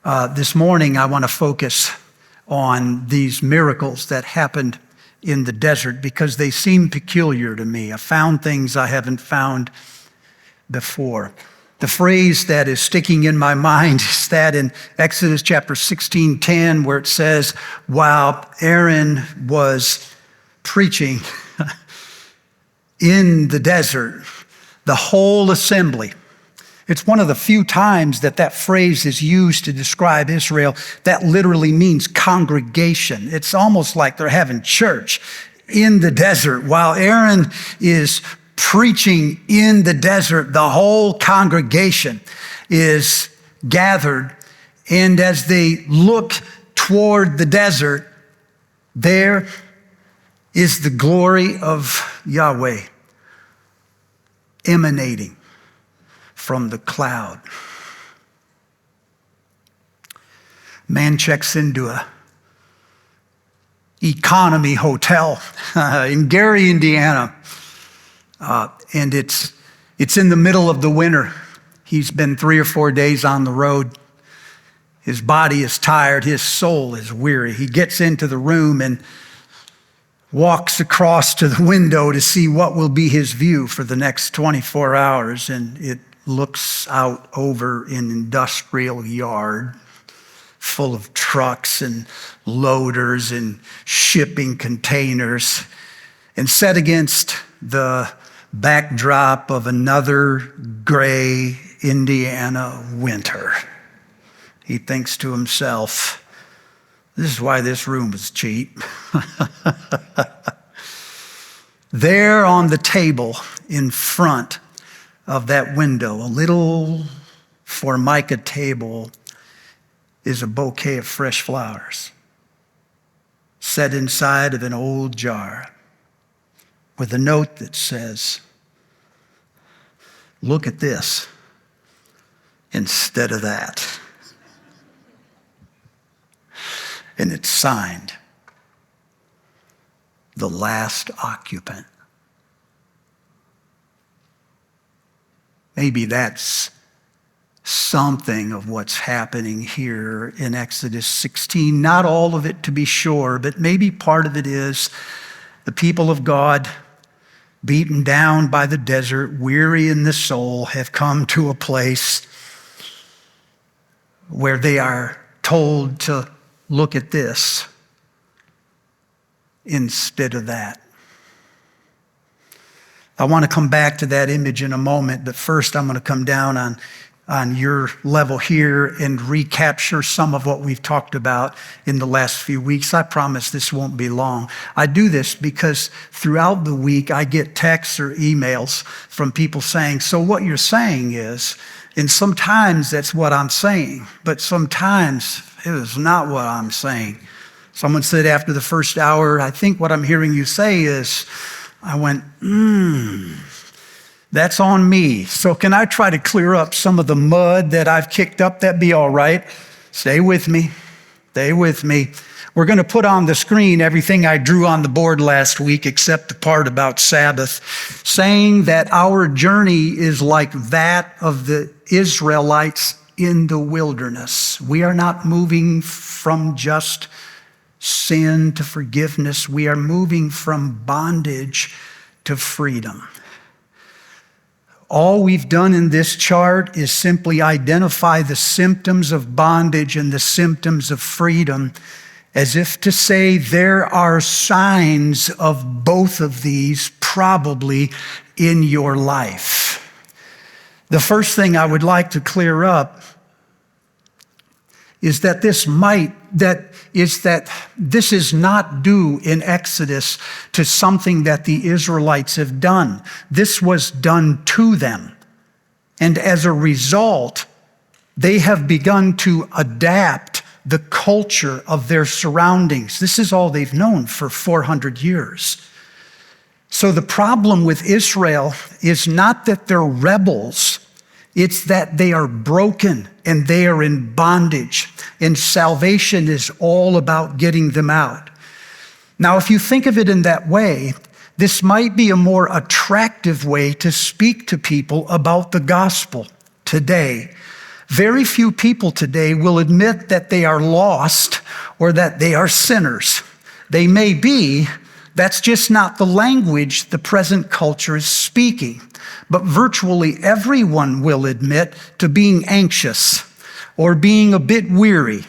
This morning, I want to focus on these miracles that happened in the desert because they seem peculiar to me. I found things I haven't found before. The phrase that is sticking in my mind is that in Exodus chapter 16:10, where it says, while Aaron was preaching in the desert, the whole assembly. It's one of the few times that phrase is used to describe Israel. That literally means congregation. It's almost like they're having church in the desert. While Aaron is preaching in the desert, the whole congregation is gathered. And as they look toward the desert, there is the glory of Yahweh emanating from the cloud. Man checks into a economy hotel in Gary, Indiana, and it's in the middle of the winter. He's been 3 or 4 days on the road. His body is tired. His soul is weary. He gets into the room and walks across to the window to see what will be his view for the next 24 hours, and it looks out over an industrial yard full of trucks and loaders and shipping containers, and set against the backdrop of another gray Indiana winter. He thinks to himself, this is why this room was cheap. There on the table in front of that window, a little formica table, is a bouquet of fresh flowers set inside of an old jar with a note that says, look at this instead of that. And it's signed, the last occupant. Maybe that's something of what's happening here in Exodus 16. Not all of it, to be sure, but maybe part of it is the people of God, beaten down by the desert, weary in the soul, have come to a place where they are told to look at this instead of that. I want to come back to that image in a moment, but first I'm going to come down on your level here and recapture some of what we've talked about in the last few weeks. I promise this won't be long. I do this because throughout the week I get texts or emails from people saying, so what you're saying is, and sometimes that's what I'm saying, but sometimes it is not what I'm saying. Someone said after the first hour, I think what I'm hearing you say is, I went, that's on me. So can I try to clear up some of the mud that I've kicked up? That'd be all right. Stay with me. Stay with me. We're going to put on the screen everything I drew on the board last week, except the part about Sabbath, saying that our journey is like that of the Israelites in the wilderness. We are not moving from just sin to forgiveness. We are moving from bondage to freedom. All we've done in this chart is simply identify the symptoms of bondage and the symptoms of freedom, as if to say there are signs of both of these probably in your life. The first thing I would like to clear up is that this is not due in Exodus to something that the Israelites have done. This was done to them. And as a result, they have begun to adapt the culture of their surroundings. This is all they've known for 400 years. So the problem with Israel is not that they're rebels, it's that they are broken and they are in bondage, and salvation is all about getting them out. Now, if you think of it in that way, this might be a more attractive way to speak to people about the gospel today Very few people today will admit that they are lost or that they are sinners. They may be, that's just not the language the present culture is speaking. But virtually everyone will admit to being anxious or being a bit weary,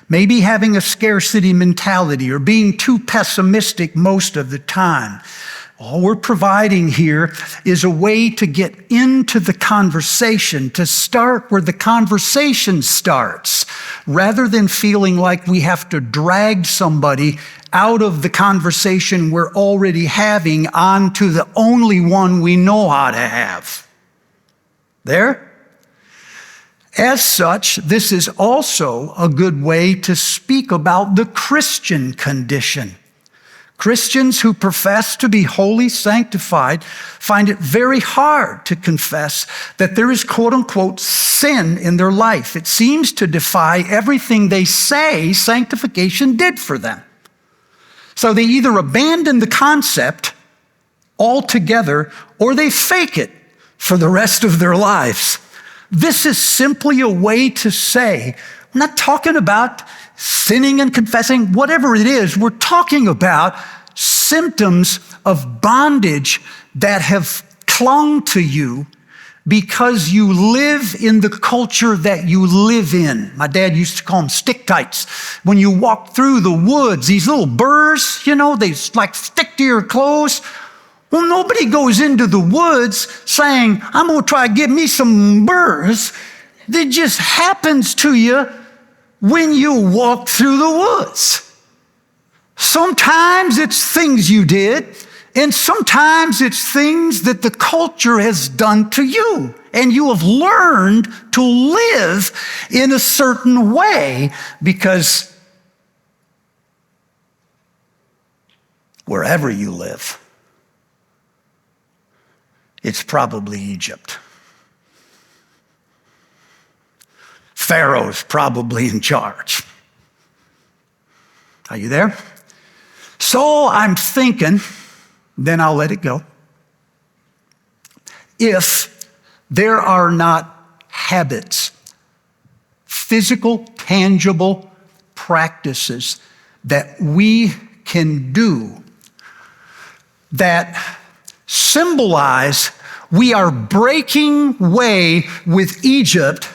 maybe having a scarcity mentality or being too pessimistic most of the time. All we're providing here is a way to get into the conversation, to start where the conversation starts, rather than feeling like we have to drag somebody out of the conversation we're already having onto the only one we know how to have. There? As such, this is also a good way to speak about the Christian condition. Christians who profess to be wholly sanctified find it very hard to confess that there is quote-unquote sin in their life. It seems to defy everything they say sanctification did for them. So they either abandon the concept altogether or they fake it for the rest of their lives. This is simply a way to say, we're not talking about sinning and confessing, whatever it is. We're talking about symptoms of bondage that have clung to you because you live in the culture that you live in. My dad used to call them stick tights. When you walk through the woods, these little burrs, they like stick to your clothes. Well, nobody goes into the woods saying, I'm going to try to get me some burrs. It just happens to you when you walk through the woods. Sometimes it's things you did, and sometimes it's things that the culture has done to you, and you have learned to live in a certain way because wherever you live, it's probably Egypt. Pharaoh's probably in charge. Are you there? So I'm thinking, then I'll let it go. If there are not habits, physical, tangible practices that we can do that symbolize we are breaking way with Egypt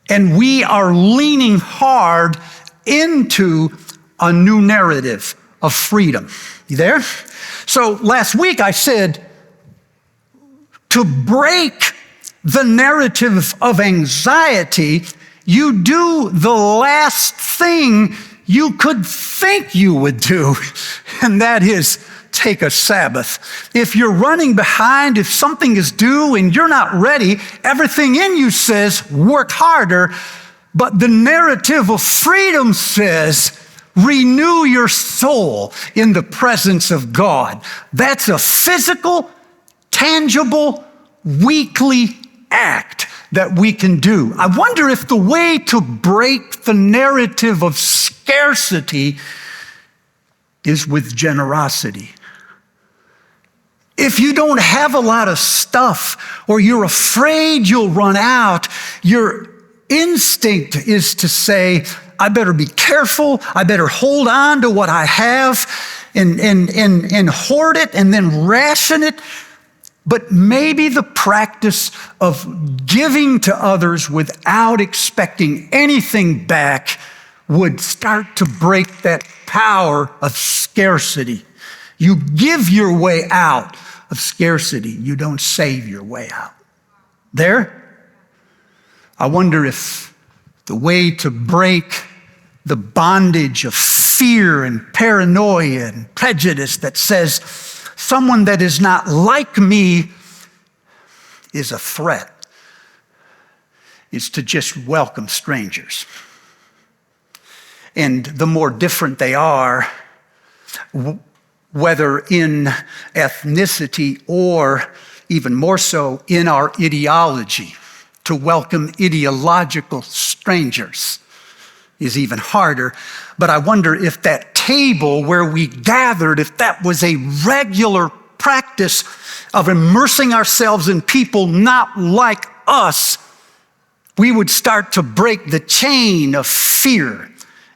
and we are leaning hard into a new narrative of freedom. You there? So last week I said to break the narrative of anxiety, you do the last thing you could think you would do, and that is take a Sabbath. If you're running behind, if something is due and you're not ready, everything in you says work harder, but the narrative of freedom says renew your soul in the presence of God. That's a physical, tangible, weekly act that we can do. I wonder if the way to break the narrative of scarcity is with generosity. If you don't have a lot of stuff or you're afraid you'll run out, your instinct is to say, I better be careful. I better hold on to what I have and hoard it and then ration it. But maybe the practice of giving to others without expecting anything back would start to break that power of scarcity. You give your way out of scarcity. You don't save your way out. There? I wonder if the way to break the bondage of fear and paranoia and prejudice that says someone that is not like me is a threat is to just welcome strangers. And the more different they are, whether in ethnicity or even more so in our ideology, to welcome ideological strangers is even harder. But I wonder if that table where we gathered, if that was a regular practice of immersing ourselves in people not like us, We would start to break the chain of fear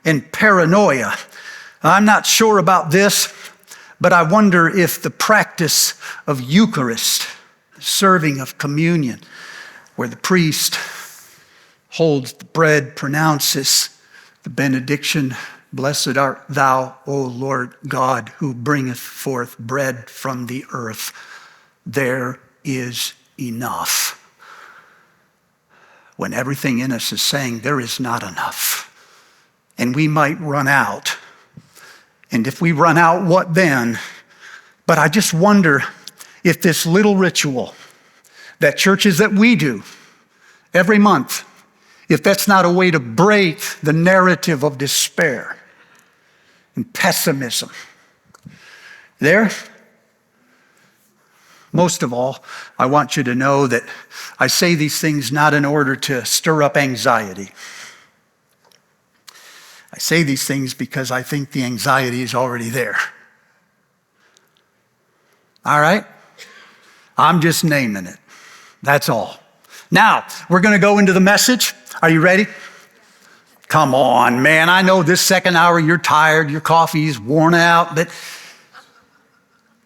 and paranoia. I'm not sure about this, but I wonder if the practice of Eucharist, serving of communion, where the priest holds the bread, pronounces the benediction, "Blessed art thou, O Lord God, who bringeth forth bread from the earth. There is enough." When everything in us is saying there is not enough, and we might run out. And if we run out, what then? But I just wonder if this little ritual that churches that we do every month, if that's not a way to break the narrative of despair and pessimism. There, most of all, I want you to know that I say these things not in order to stir up anxiety. I say these things because I think the anxiety is already there. All right? I'm just naming it. That's all. Now, we're going to go into the message. Are you ready? Come on, man. I know this second hour you're tired, your coffee's worn out, but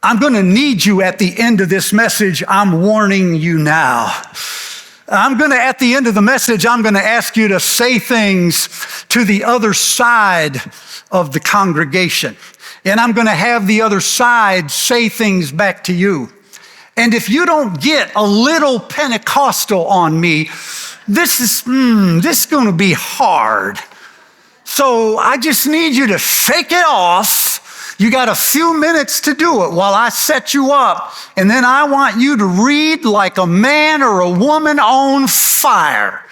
I'm going to need you at the end of this message. I'm warning you now. At the end of the message, I'm going to ask you to say things to the other side of the congregation. And I'm going to have the other side say things back to you. And if you don't get a little Pentecostal on me, this is going to be hard. So I just need you to shake it off. You got a few minutes to do it while I set you up. And then I want you to read like a man or a woman on fire.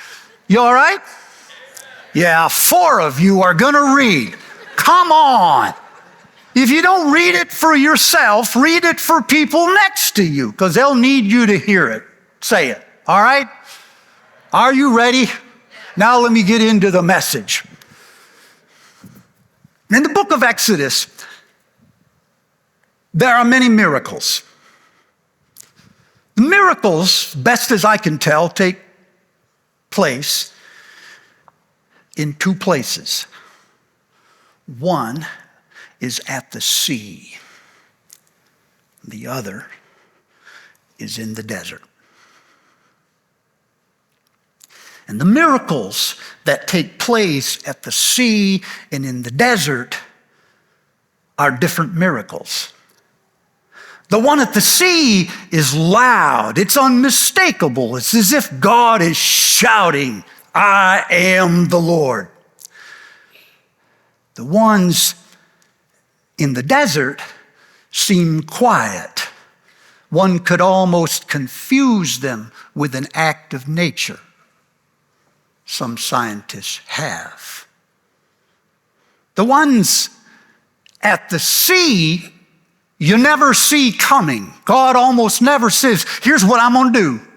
You all right? Yeah, 4 of you are going to read. Come on. If you don't read it for yourself, read it for people next to you, because they'll need you to hear it. Say it. All right? Are you ready? Now let me get into the message. In the book of Exodus, there are many miracles. The miracles, best as I can tell, take place in 2 places. One is at the sea. The other is in the desert. And the miracles that take place at the sea and in the desert are different miracles. The one at the sea is loud. It's unmistakable. It's as if God is shouting, "I am the Lord." The ones in the desert seem quiet. One could almost confuse them with an act of nature. Some scientists have. The ones at the sea, you never see coming. God almost never says, "Here's what I'm going to do."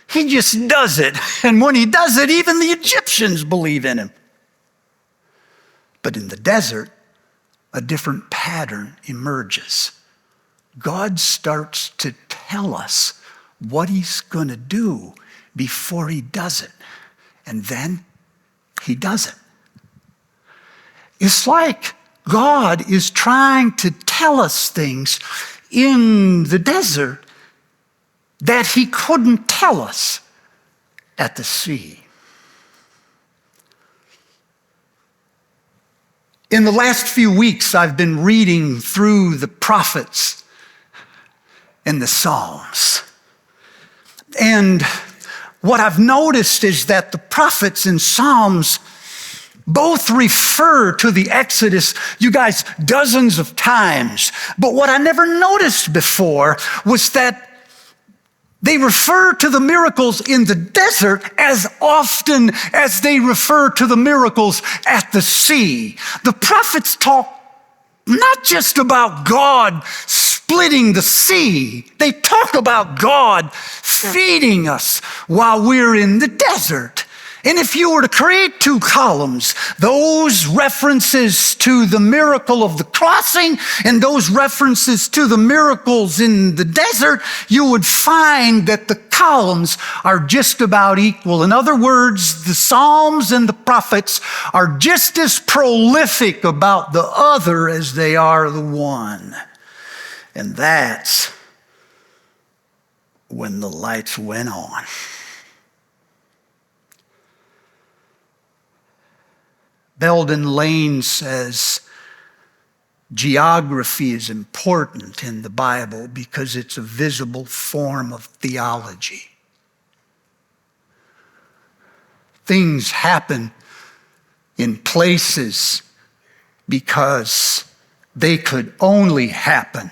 He just does it. And when he does it, even the Egyptians believe in him. But in the desert, a different pattern emerges. God starts to tell us what he's going to do before he does it. And then he does it. It's like God is trying to tell us things in the desert that he couldn't tell us at the sea. In the last few weeks, I've been reading through the prophets and the Psalms. And what I've noticed is that the prophets and Psalms both refer to the Exodus, you guys, dozens of times. But what I never noticed before was that they refer to the miracles in the desert as often as they refer to the miracles at the sea. The prophets talk not just about God splitting the sea. They talk about God feeding us while we're in the desert. And if you were to create two columns, those references to the miracle of the crossing and those references to the miracles in the desert, you would find that the columns are just about equal. In other words, the Psalms and the prophets are just as prolific about the other as they are the one. And that's when the lights went on. Belden Lane says geography is important in the Bible because it's a visible form of theology. Things happen in places because they could only happen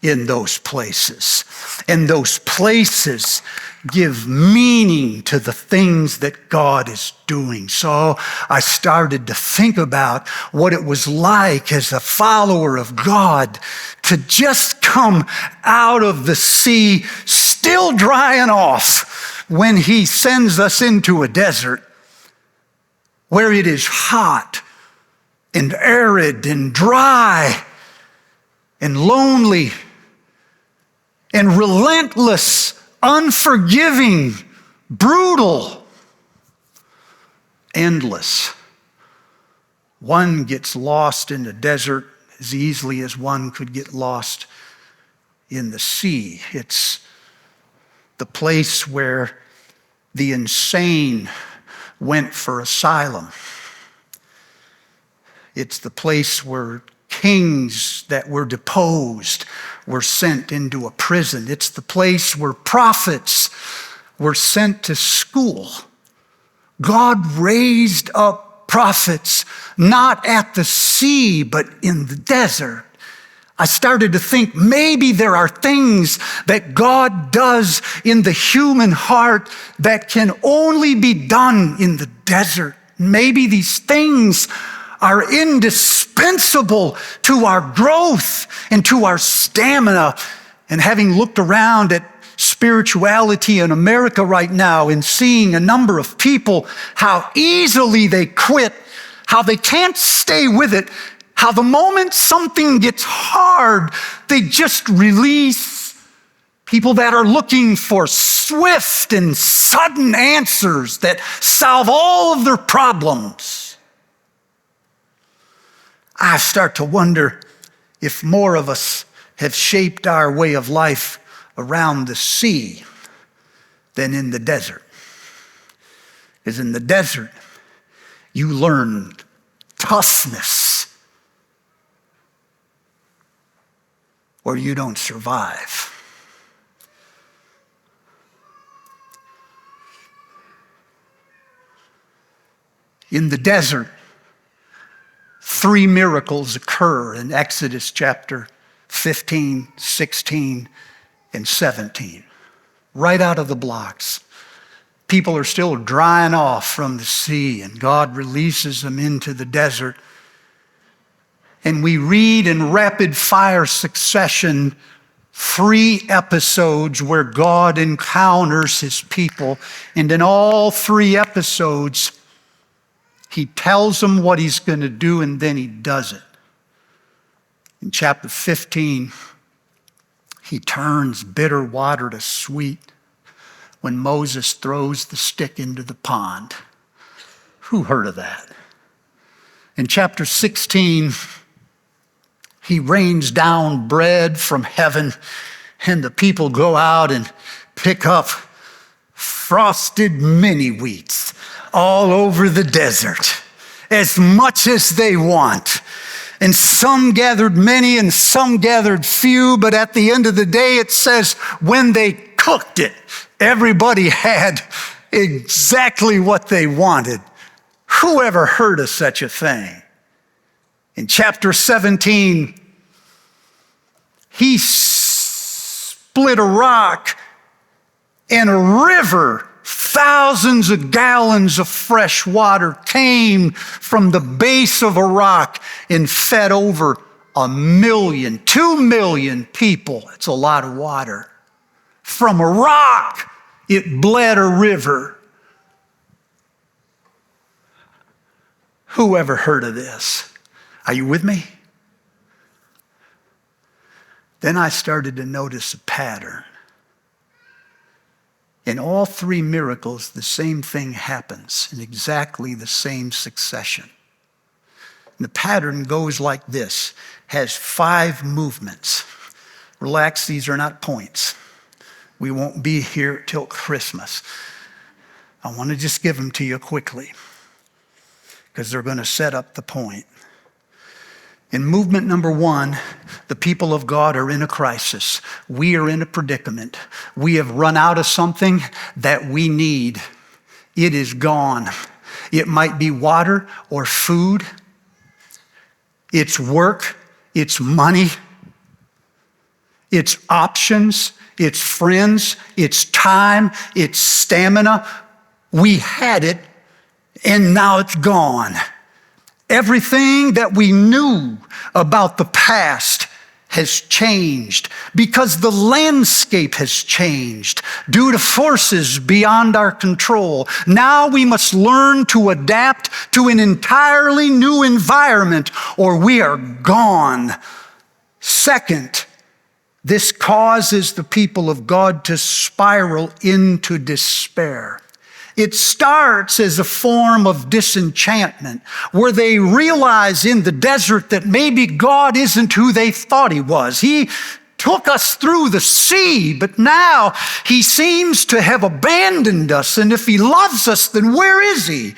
in those places. And those places give meaning to the things that God is doing. So I started to think about what it was like as a follower of God to just come out of the sea, still drying off, when he sends us into a desert where it is hot and arid and dry and lonely and relentless, unforgiving, brutal, endless. One gets lost in the desert as easily as one could get lost in the sea. It's the place where the insane went for asylum. It's the place where kings that were deposed were sent into a prison. It's the place where prophets were sent to school. God raised up prophets not at the sea, but in the desert. I started to think maybe there are things that God does in the human heart that can only be done in the desert. Maybe these things are indispensable to our growth and to our stamina. And having looked around at spirituality in America right now and seeing a number of people, how easily they quit, how they can't stay with it, how the moment something gets hard, they just release. People that are looking for swift and sudden answers that solve all of their problems. I start to wonder if more of us have shaped our way of life around the sea than in the desert. Because in the desert, you learn toughness or you don't survive. In the desert, 3 miracles occur in Exodus chapter 15, 16, and 17. Right out of the blocks. People are still drying off from the sea, and God releases them into the desert. And we read in rapid fire succession 3 episodes where God encounters his people. And in all 3 episodes, he tells them what he's going to do, and then he does it. In chapter 15, he turns bitter water to sweet when Moses throws the stick into the pond. Who heard of that? In chapter 16, he rains down bread from heaven, and the people go out and pick up frosted mini wheats all over the desert, as much as they want. And some gathered many and some gathered few, but at the end of the day, it says when they cooked it, everybody had exactly what they wanted. Who ever heard of such a thing? In chapter 17, he split a rock and a river, thousands of gallons of fresh water came from the base of a rock and fed over 1 million, 2 million people. It's a lot of water. From a rock, it bled a river. Who ever heard of this? Are you with me? Then I started to notice a pattern. In all three miracles, the same thing happens in exactly the same succession. And the pattern goes like this, has 5 movements. Relax, these are not points. We won't be here till Christmas. I want to just give them to you quickly because they're going to set up the point. In movement number 1, the people of God are in a crisis. We are in a predicament. We have run out of something that we need. It is gone. It might be water or food. It's work. It's money. It's options. It's friends. It's time. It's stamina. We had it, and now it's gone. Everything that we knew about the past has changed because the landscape has changed due to forces beyond our control. Now we must learn to adapt to an entirely new environment or we are gone. Second, this causes the people of God to spiral into despair. It starts as a form of disenchantment where they realize in the desert that maybe God isn't who they thought he was. He took us through the sea, but now he seems to have abandoned us. And if he loves us, then where is he?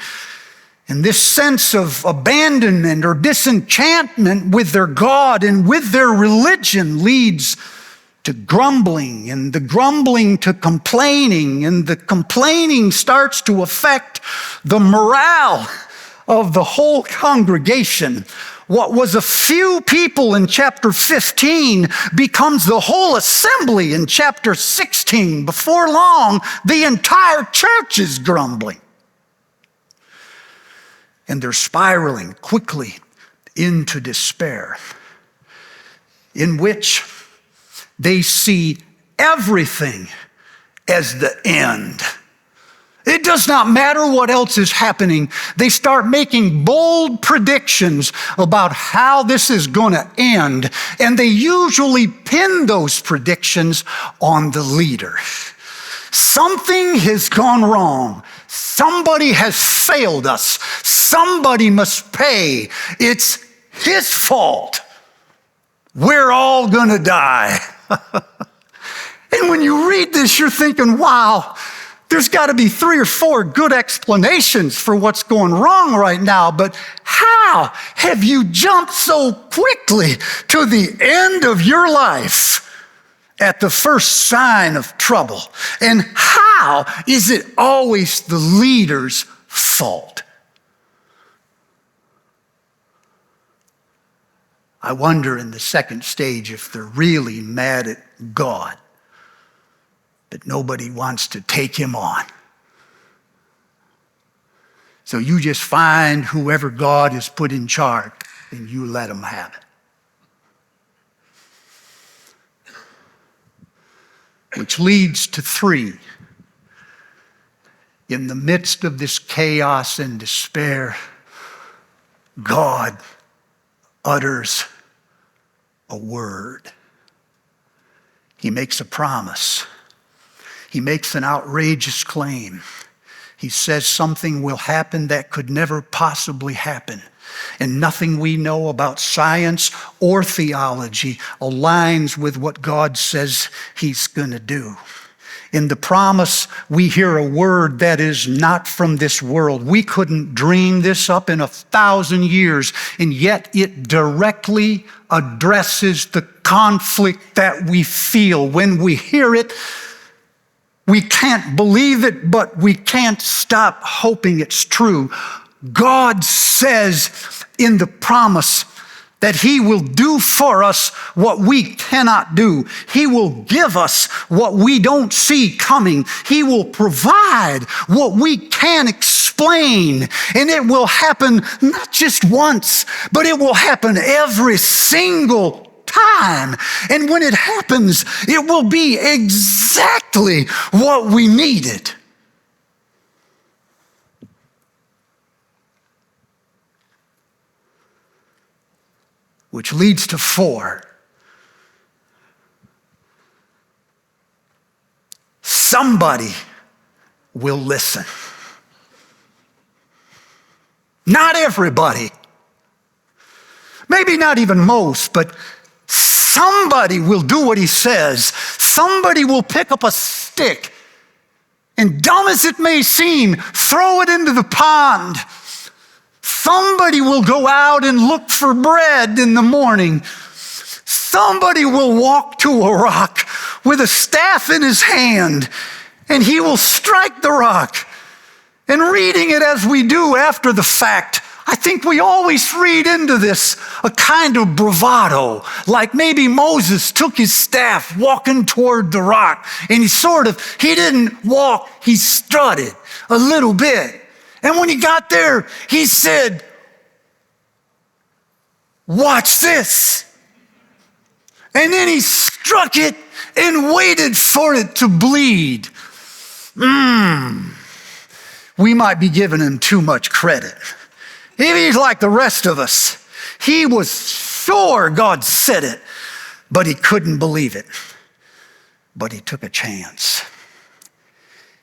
And this sense of abandonment or disenchantment with their God and with their religion leads to grumbling, and the grumbling to complaining, and the complaining starts to affect the morale of the whole congregation. What was a few people in chapter 15 becomes the whole assembly in chapter 16. Before long, the entire church is grumbling. And they're spiraling quickly into despair, in which they see everything as the end. It does not matter what else is happening. They start making bold predictions about how this is going to end, and they usually pin those predictions on the leader. Something has gone wrong. Somebody has failed us. Somebody must pay. It's his fault. We're all going to die. And when you read this, you're thinking, wow, there's got to be 3 or 4 good explanations for what's going wrong right now. But how have you jumped so quickly to the end of your life at the first sign of trouble? And how is it always the leader's fault? I wonder in the second stage if they're really mad at God, but nobody wants to take him on. So you just find whoever God has put in charge and you let him have it. Which leads to 3. In the midst of this chaos and despair, God utters a word. He makes a promise. He makes an outrageous claim. He says something will happen that could never possibly happen. And nothing we know about science or theology aligns with what God says he's going to do. In the promise, we hear a word that is not from this world. We couldn't dream this up in 1,000 years, and yet it directly addresses the conflict that we feel. When we hear it, we can't believe it, but we can't stop hoping it's true. God says in the promise that he will do for us what we cannot do. He will give us what we don't see coming. He will provide what we can't explain. And it will happen not just once, but it will happen every single time. And when it happens, it will be exactly what we needed. which leads to 4. Somebody will listen. Not everybody. Maybe not even most, but somebody will do what he says. Somebody will pick up a stick and, dumb as it may seem, throw it into the pond. Somebody will go out and look for bread in the morning. Somebody will walk to a rock with a staff in his hand, and he will strike the rock. And reading it as we do after the fact, I think we always read into this a kind of bravado, like maybe Moses took his staff walking toward the rock, and he didn't walk, he strutted a little bit. And when he got there, he said, "Watch this." And then he struck it and waited for it to bleed. We might be giving him too much credit. If he's like the rest of us, he was sure God said it, but he couldn't believe it. But he took a chance.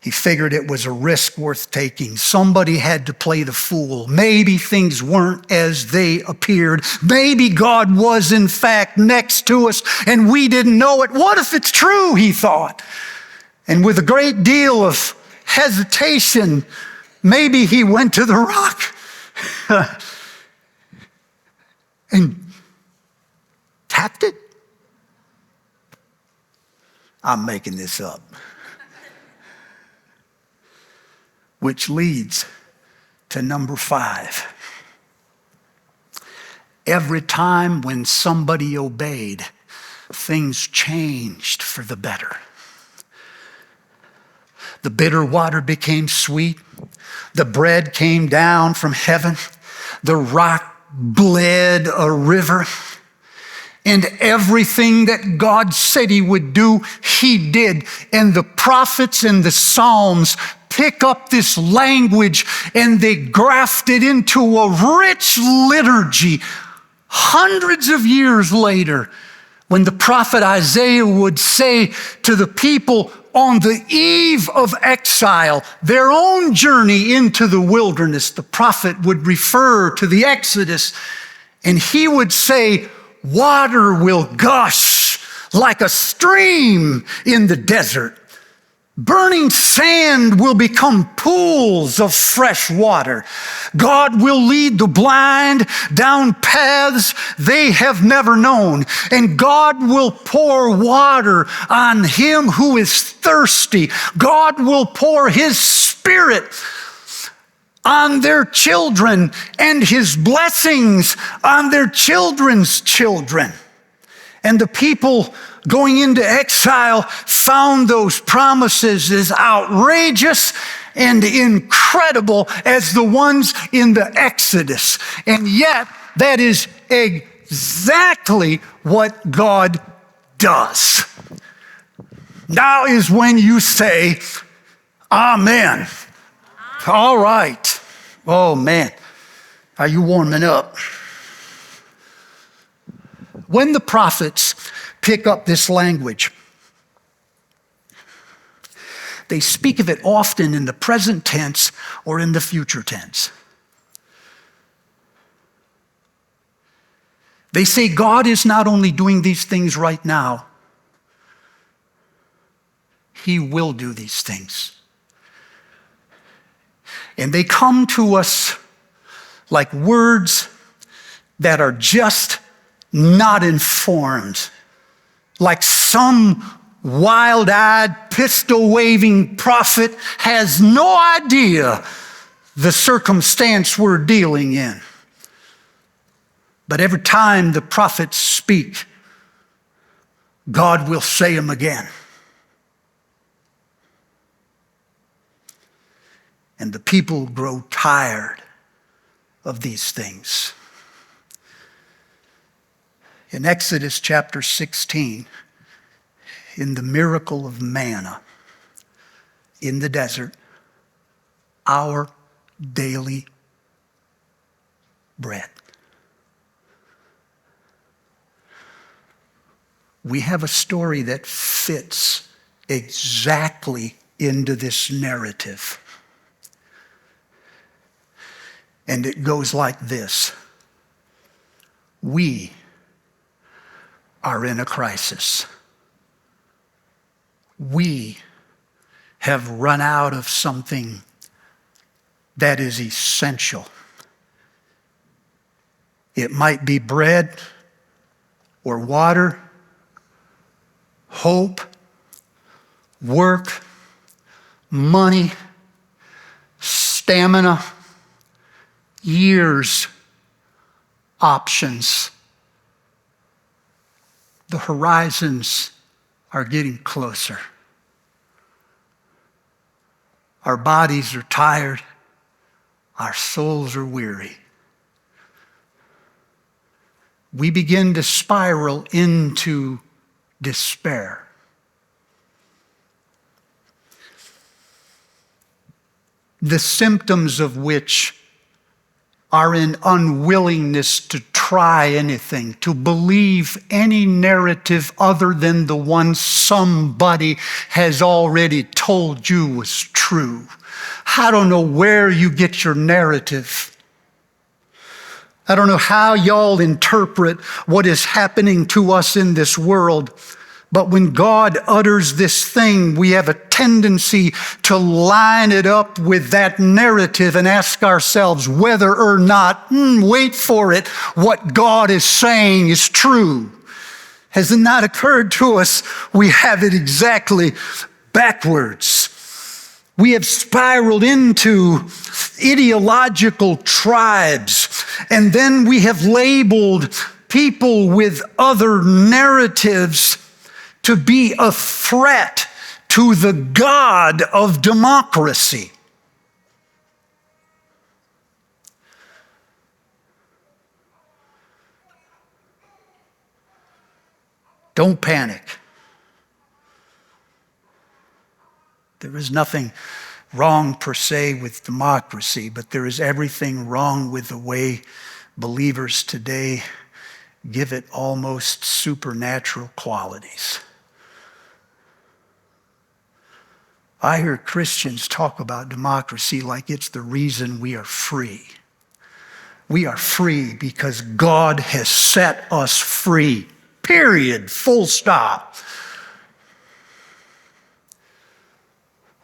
He figured it was a risk worth taking. Somebody had to play the fool. Maybe things weren't as they appeared. Maybe God was, in fact, next to us and we didn't know it. What if it's true, he thought. And with a great deal of hesitation, maybe he went to the rock and tapped it. I'm making this up. Which leads to number 5. Every time when somebody obeyed, things changed for the better. The bitter water became sweet. The bread came down from heaven. The rock bled a river. And everything that God said he would do, he did. And the prophets and the Psalms pick up this language and they graft it into a rich liturgy. Hundreds of years later, when the prophet Isaiah would say to the people on the eve of exile, their own journey into the wilderness, the prophet would refer to the Exodus, and he would say, "Water will gush like a stream in the desert. Burning sand will become pools of fresh water. God will lead the blind down paths they have never known. And God will pour water on him who is thirsty. God will pour his Spirit on their children and his blessings on their children's children." And the people going into exile found those promises as outrageous and incredible as the ones in the Exodus. And yet, that is exactly what God does. Now is when you say, "Amen." All right. Oh, man. Are you warming up? When the prophets pick up this language, they speak of it often in the present tense or in the future tense. They say God is not only doing these things right now, he will do these things. And they come to us like words that are just not informed, like some wild-eyed, pistol-waving prophet has no idea the circumstance we're dealing in. But every time the prophets speak, God will say them again. And the people grow tired of these things. In Exodus chapter 16, in the miracle of manna in the desert, our daily bread. We have a story that fits exactly into this narrative. And it goes like this. We are in a crisis. We have run out of something that is essential. It might be bread or water, hope, work, money, stamina, years, options. The horizons are getting closer. Our bodies are tired. Our souls are weary. We begin to spiral into despair. The symptoms of which are an unwillingness to try anything, to believe any narrative other than the one somebody has already told you was true. I don't know where you get your narrative. I don't know how y'all interpret what is happening to us in this world. But when God utters this thing, we have a tendency to line it up with that narrative and ask ourselves whether or not, wait for it, what God is saying is true. Has it not occurred to us we have it exactly backwards? We have spiraled into ideological tribes, and then we have labeled people with other narratives to be a threat to the God of democracy. Don't panic. There is nothing wrong per se with democracy, but there is everything wrong with the way believers today give it almost supernatural qualities. I hear Christians talk about democracy like it's the reason we are free. We are free because God has set us free. Period. Full stop.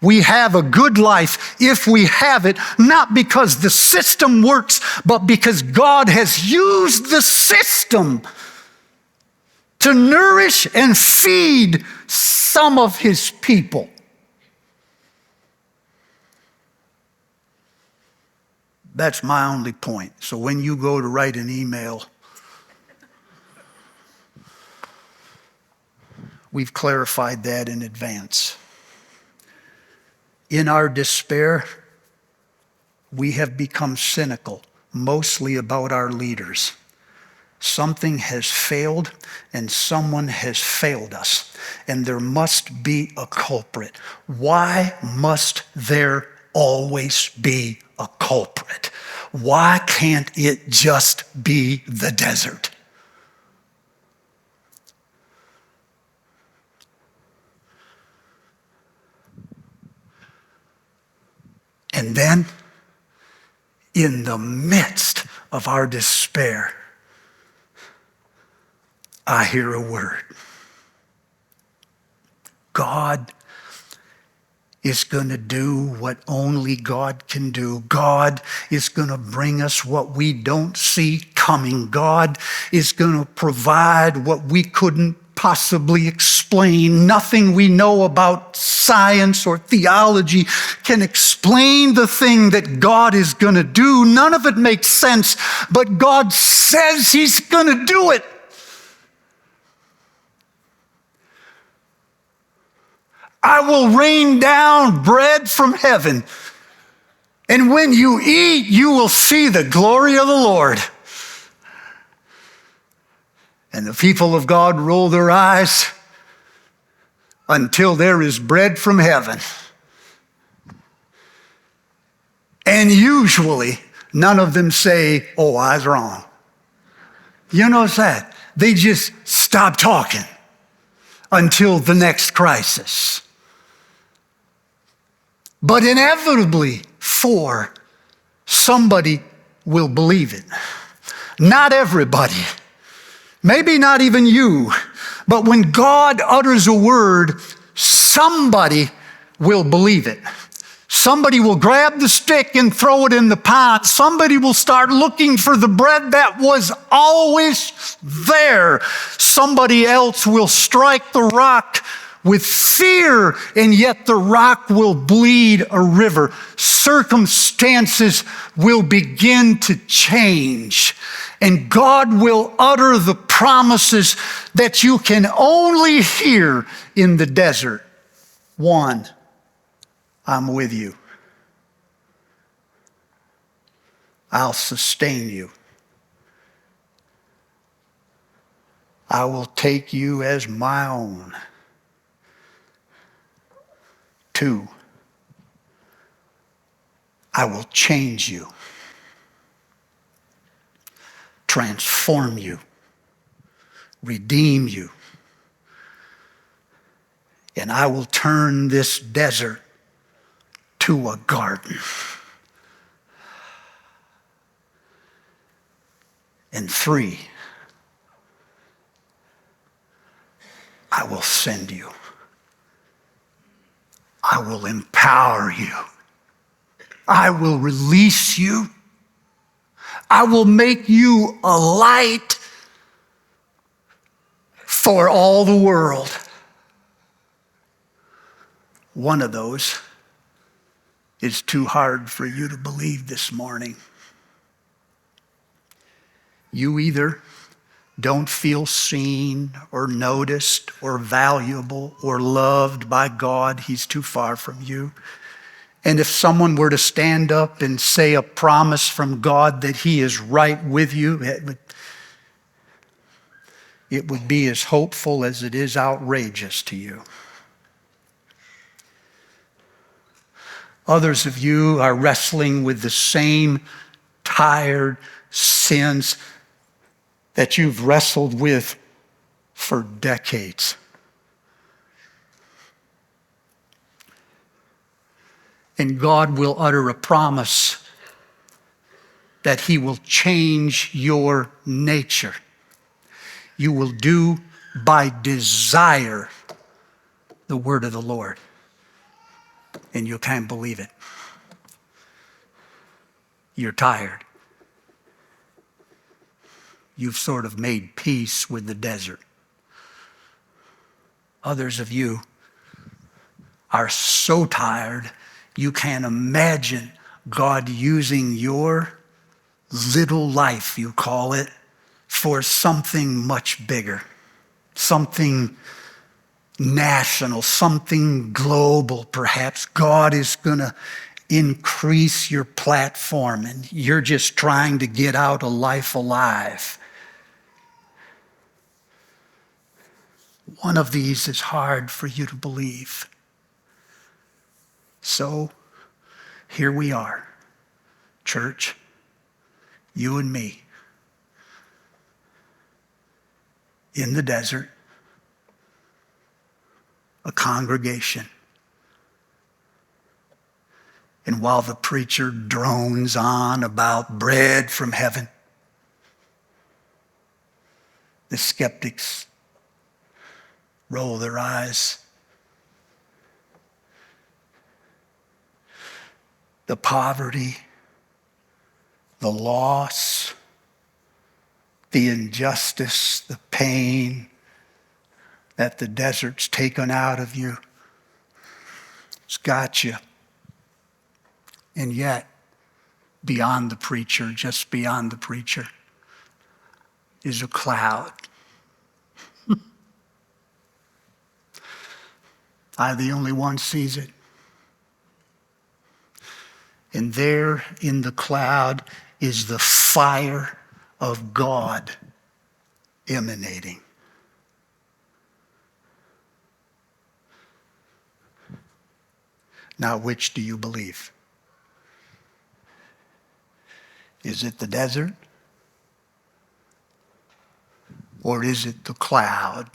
We have a good life if we have it, not because the system works, but because God has used the system to nourish and feed some of his people. That's my only point. So when you go to write an email, we've clarified that in advance. In our despair, we have become cynical, mostly about our leaders. Something has failed and someone has failed us, and there must be a culprit. Why must there always be a culprit? Why can't it just be the desert? And then, in the midst of our despair, I hear a word. God is going to do what only God can do. God is going to bring us what we don't see coming. God is going to provide what we couldn't possibly explain. Nothing we know about science or theology can explain the thing that God is going to do. None of it makes sense, but God says he's going to do it. I will rain down bread from heaven, and when you eat, you will see the glory of the Lord. And the people of God roll their eyes until there is bread from heaven. And usually, none of them say, oh, I was wrong. You notice that? They just stop talking. until the next crisis. But inevitably, somebody will believe it. Not everybody. Maybe not even you. But when God utters a word, somebody will believe it. Somebody will grab the stick and throw it in the pond. Somebody will start looking for the bread that was always there. Somebody else will strike the rock with fear, and yet the rock will bleed a river. Circumstances will begin to change, and God will utter the promises that you can only hear in the desert. One, I'm with you. I'll sustain you. I will take you as my own. Two, I will change you, transform you, redeem you, and I will turn this desert to a garden. And three, I will send you. I will empower you. I will release you. I will make you a light for all the world. One of those is too hard for you to believe this morning. You either don't feel seen or noticed or valuable or loved by God. He's too far from you. And if someone were to stand up and say a promise from God that he is right with you, it would be as hopeful as it is outrageous to you. Others of you are wrestling with the same tired sins that you've wrestled with for decades. And God will utter a promise that he will change your nature. You will do by desire the word of the Lord. And you can't believe it. You're tired. You've sort of made peace with the desert. Others of you are so tired, you can't imagine God using your little life, you call it, for something much bigger, something national, something global perhaps. God is going to increase your platform, and you're just trying to get out a life alive. One of these is hard for you to believe. So, here we are, church, you and me, in the desert, a congregation. And while the preacher drones on about bread from heaven, the skeptics roll their eyes. The poverty, the loss, the injustice, the pain that the desert's taken out of you, it's got you. And yet, beyond the preacher, just beyond the preacher, is a cloud. I'm the only one sees it. And there in the cloud is the fire of God emanating. Now, which do you believe? Is it the desert? Or is it the cloud?